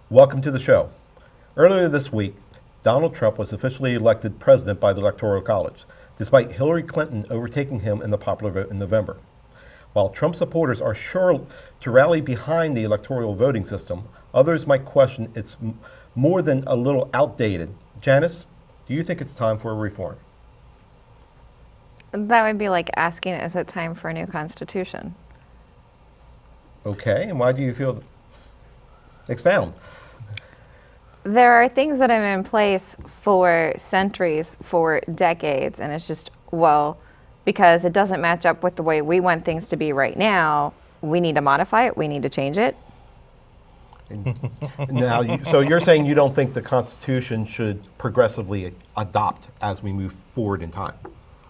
Welcome to the show. Earlier this week, Donald Trump was officially elected president by the Electoral College, despite Hillary Clinton overtaking him in the popular vote in November. While Trump supporters are sure to rally behind the electoral voting system, others might question it's more than a little outdated. Janice, do you think it's time for a reform? That would be like asking, is it time for a new constitution? Okay, and why do you feel? Expound. There are things that have been in place for centuries, for decades, and it's just, well, because it doesn't match up with the way we want things to be right now, we need to modify it, we need to change it. Now, so you're saying you don't think the Constitution should progressively adopt as we move forward in time?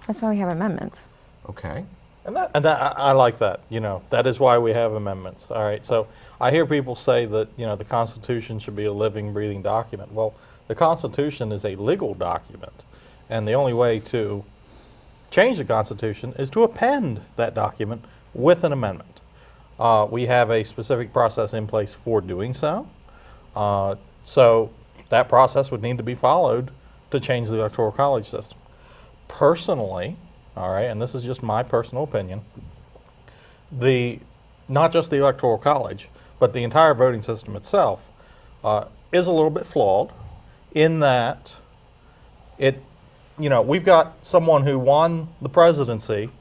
That's why we have amendments. Okay. I like that. That is why we have amendments. All right. So I hear people say that the Constitution should be a living, breathing document. Well, the Constitution is a legal document, and the only way to change the Constitution is to append that document with an amendment. We have a specific process in place for doing so. So that process would need to be followed to change the Electoral College system. Personally, all right, and this is just my personal opinion, not just the Electoral College, but the entire voting system itself is a little bit flawed in that we've got someone who won the presidency,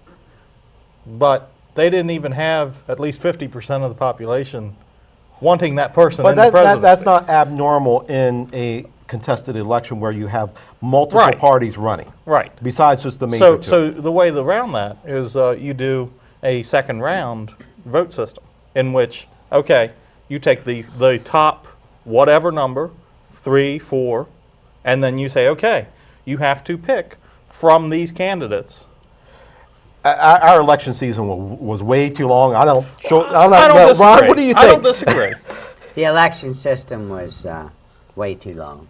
but they didn't even have at least 50% of the population wanting that person in the presidency. That's not abnormal in a contested election where you have multiple parties running. Right. Besides just the major two. So the way around that is you do a second round vote system in which, okay, you take the top whatever number, 3, 4, and then you say, okay, you have to pick from these candidates. Our election season was way too long. I don't disagree. Ron, what do you think? I don't disagree. The election system was way too long.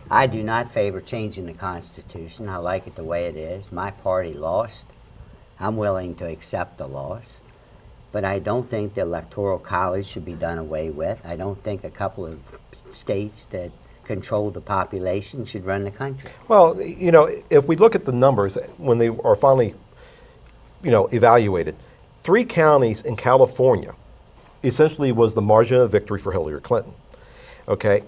I do not favor changing the Constitution. I like it the way it is. My party lost. I'm willing to accept the loss. But I don't think the Electoral College should be done away with. I don't think a couple of states that control the population should run the country. Well, if we look at the numbers, when they are finally, evaluated, 3 counties in California essentially was the margin of victory for Hillary Clinton. Okay?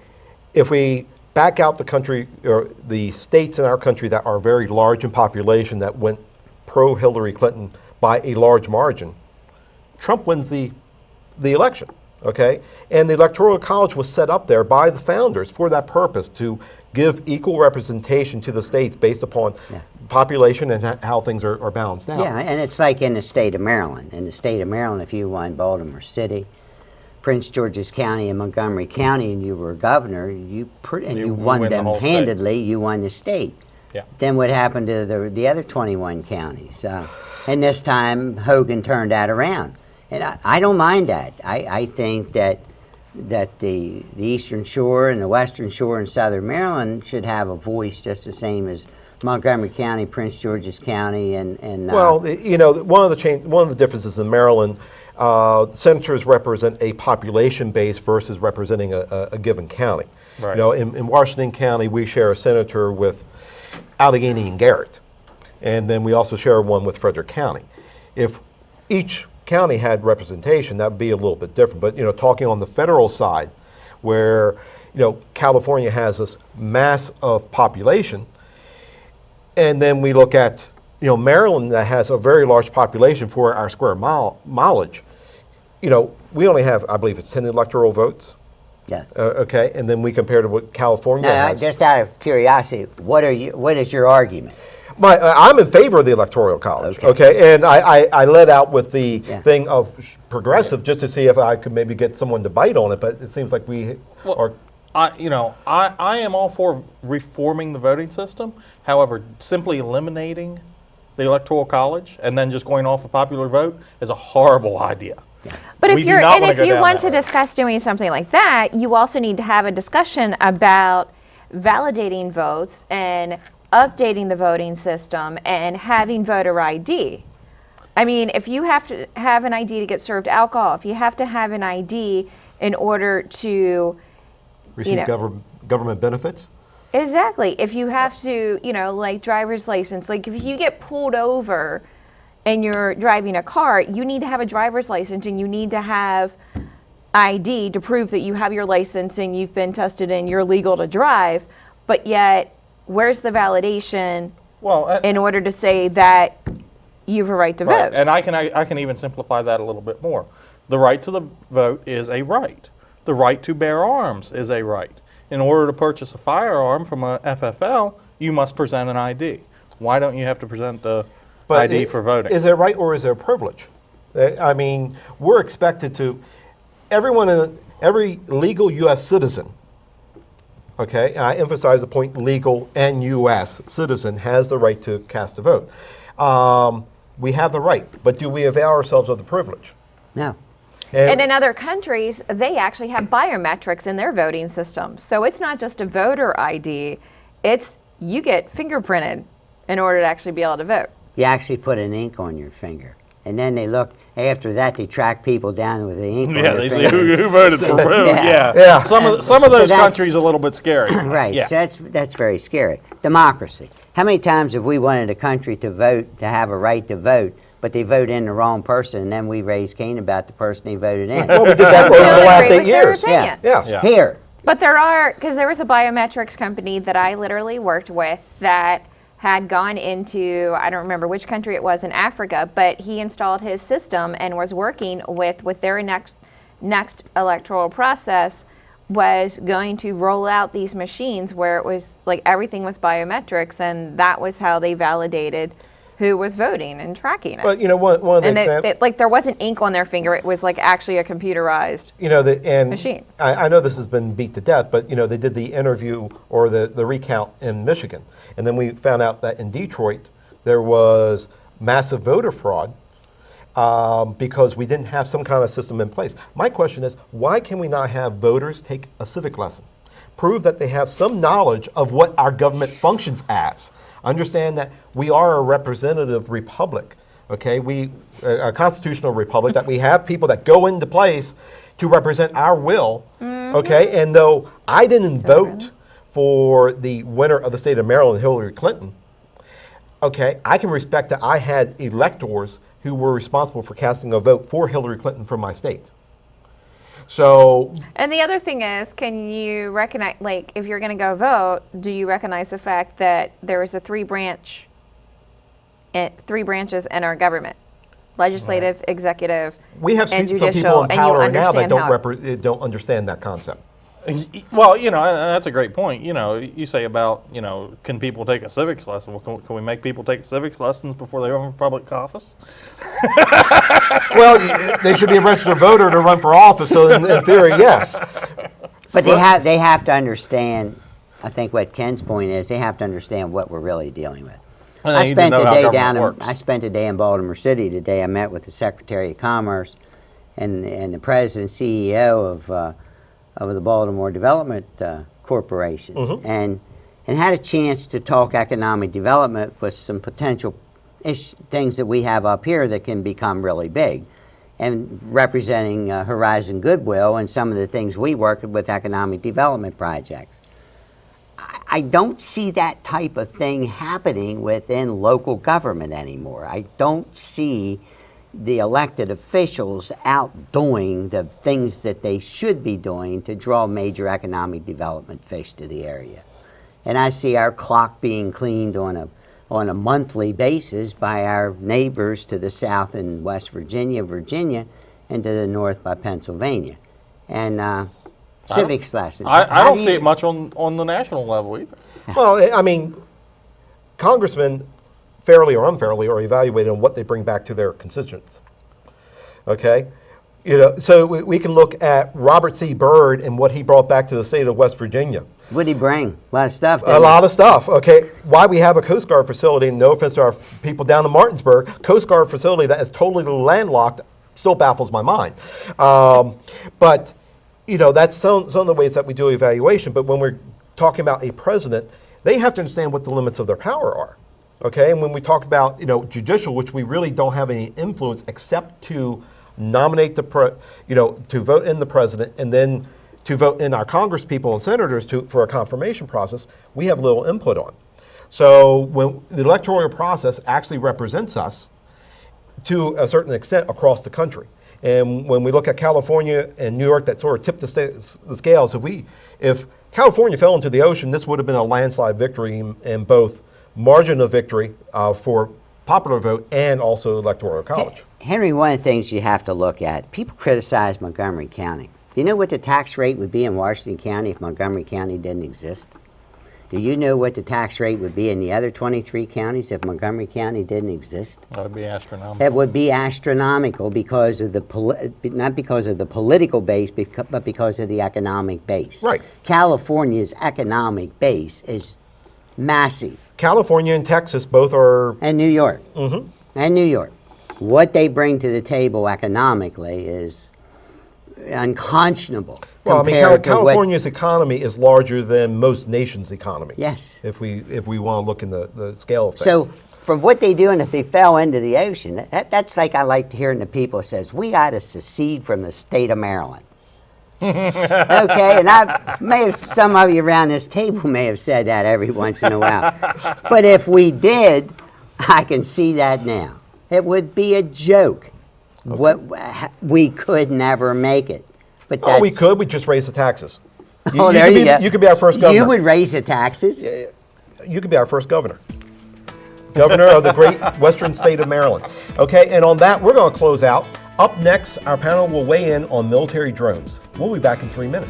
If we back out the country, or the states in our country that are very large in population that went pro-Hillary Clinton by a large margin, Trump wins the election, okay? And the Electoral College was set up there by the founders for that purpose, to give equal representation to the states based upon population and how things are balanced out. Yeah, and it's like in the state of Maryland. In the state of Maryland, if you won Baltimore City, Prince George's County, and Montgomery County, and you were governor, you won them handedly, you won the state. Yeah. Then what happened to the other 21 counties? And this time, Hogan turned that around. And I don't mind that. I think that the Eastern Shore and the Western Shore and Southern Maryland should have a voice just the same as Montgomery County, Prince George's County, and well, one of the differences in Maryland, senators represent a population base versus representing a given county. Right. In Washington County, we share a senator with Allegheny and Garrett, and then we also share one with Frederick County. If each county had representation, that would be a little bit different. But talking on the federal side, where California has this mass of population, and then we look at Maryland that has a very large population for our square mileage. We only have, I believe it's 10 electoral votes. Yes. Okay, and then we compare to what California has. Just out of curiosity, what is your argument? I'm in favor of the Electoral College. Okay, and I led out with the thing of progressive just to see if I could maybe get someone to bite on it, but it seems like we are. I am all for reforming the voting system. However, simply eliminating the Electoral College and then just going off a popular vote is a horrible idea. But if you want to discuss doing something like that, you also need to have a discussion about validating votes and updating the voting system and having voter ID. I mean, if you have to have an ID to get served alcohol, if you have to have an ID in order to receive government benefits. Exactly. If you have to, like driver's license, like if you get pulled over and you're driving a car, you need to have a driver's license and you need to have ID to prove that you have your license and you've been tested and you're legal to drive. But yet, where's the validation in order to say that you have a right to vote? And I can even simplify that a little bit more. The right to the vote is a right. The right to bear arms is a right. In order to purchase a firearm from a FFL, you must present an ID. Why don't you have to present the ID for voting? Is it a right or is it a privilege? I mean, we're expected to, every legal U.S. citizen, okay, and I emphasize the point legal and U.S. citizen has the right to cast a vote. We have the right, but do we avail ourselves of the privilege? No. And in other countries, they actually have biometrics in their voting system. So it's not just a voter ID, it's you get fingerprinted in order to actually be able to vote. You actually put an ink on your finger. And then they look, after that, they track people down with the ink on their they finger. see who voted for who. Yeah. Yeah. Some of those that's- countries are a little bit scary. Right, Yeah. so that's very scary. Democracy. How many times have we wanted a country to vote, to have a right to vote, but they vote in the wrong person, and then we raise Cain about the person they voted in? Well, we did that for Don't the last agree 8 with their years. opinion. Yes. Yeah. Here, But because there was a biometrics company that I literally worked with that had gone into, I don't remember which country it was in Africa, but he installed his system and was working with their next electoral process, was going to roll out these machines where it was like everything was biometrics, and that was how they validated who was voting and tracking it. But one of the and examples, like there wasn't ink on their finger, it was like actually a computerized machine. I know this has been beat to death, but they did the interview or the recount in Michigan, and then we found out that in Detroit there was massive voter fraud because we didn't have some kind of system in place. My question is, why can we not have voters take a civic lesson, prove that they have some knowledge of what our government functions as? Understand that we are a representative republic, okay? A constitutional republic, that we have people that go into place to represent our will, okay? And though I didn't vote for the winner of the state of Maryland, Hillary Clinton, okay, I can respect that I had electors who were responsible for casting a vote for Hillary Clinton from my state. So, and the other thing is, can you recognize, like, if you're going to go vote, do you recognize the fact that there is three branches in our government? Legislative, executive, we have and some judicial, people in power now that understand don't understand that concept. Well, that's a great point. You say about, can people take a civics lesson? Well, can we make people take civics lessons before they run for public office? Well, they should be a registered voter to run for office, so in theory, yes. but they have to understand, I think what Ken's point is, they have to understand what we're really dealing with. I spent a day in Baltimore City today. I met with the Secretary of Commerce and the President and CEO of the Baltimore Development Corporation, and had a chance to talk economic development with some potential things that we have up here that can become really big, and representing Horizon Goodwill and some of the things we work with economic development projects. I don't see that type of thing happening within local government anymore. I don't see the elected officials out doing the things that they should be doing to draw major economic development fish to the area. And I see our clock being cleaned on a monthly basis by our neighbors to the south in West Virginia, and to the north by Pennsylvania. And civics lessons. I don't see it much on the national level either. Well, I mean, congressmen, fairly or unfairly, are evaluated on what they bring back to their constituents. Okay? So we can look at Robert C. Byrd and what he brought back to the state of West Virginia. What did he bring? A lot of stuff. A lot of stuff, okay? Why we have a Coast Guard facility, and no offense to our people down in Martinsburg, Coast Guard facility that is totally landlocked still baffles my mind. But, that's some of the ways that we do evaluation. But when we're talking about a president, they have to understand what the limits of their power are. Okay, and when we talk about judicial, which we really don't have any influence except to nominate to vote in the president and then to vote in our Congress people and senators for a confirmation process, we have little input on. So when the electoral process actually represents us to a certain extent across the country. And when we look at California and New York, that sort of tipped the scales. If California fell into the ocean, this would have been a landslide victory in both margin of victory for popular vote and also Electoral College. Henry, one of the things you have to look at, people criticize Montgomery County. Do you know what the tax rate would be in Washington County if Montgomery County didn't exist? Do you know what the tax rate would be in the other 23 counties if Montgomery County didn't exist? That would be astronomical. It would be astronomical because of not because of the political base, but because of the economic base. Right. California's economic base is massive. California and Texas both are... And New York. Mm-hmm. And New York. What they bring to the table economically is unconscionable. Well, I mean, California's economy is larger than most nations' economy. Yes. If we want to look in the scale of things. So, from what they do, and if they fell into the ocean, that's like I like hearing the people says, we ought to secede from the state of Maryland. Okay, and some of you around this table may have said that every once in a while. But if we did, I can see that now. It would be a joke. Okay. We could never make it. But we could. We just raise the taxes. There you go. You could be our first governor. You would raise the taxes? You could be our first governor. Governor of the great western state of Maryland. Okay, and on that, we're going to close out. Up next, our panel will weigh in on military drones. We'll be back in 3 minutes.